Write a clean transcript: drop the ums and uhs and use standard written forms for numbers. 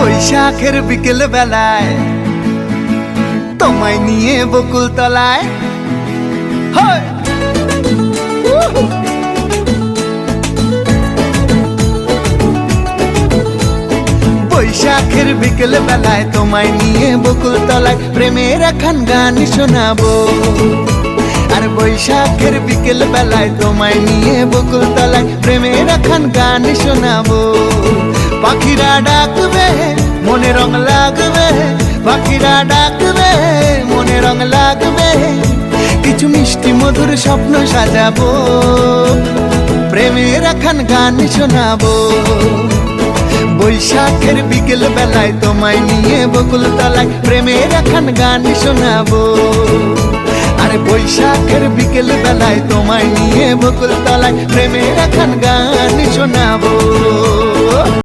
বৈশাখের বিকেল বেলায় তোমায় নিয়ে বকুল তলায় বৈশাখের বিকেল বেলায় তোমায় নিয়ে বকুল তলায় প্রেমের একখান গান শোনাবো। আর বৈশাখের বিকেল বেলায় তোমায় নিয়ে বকুল তলায় প্রেমের একখান গান শোনাবো। পাখিরা ডাকবে মনে রং লাগবে, পাখিরা ডাকবে মনে রং লাগবে, কিছু মিষ্টি মধুর স্বপ্ন সাজাবো, প্রেমের একখান গান শোনাবো। বৈশাখের বিকেল বেলায় তোমায় নিয়ে বকুল তলায় প্রেমের একখান গান শোনাবো। আরে বৈশাখের বিকেল বেলায় তোমায় নিয়ে বকুল তলায় প্রেমের একখান গান শোনাবো।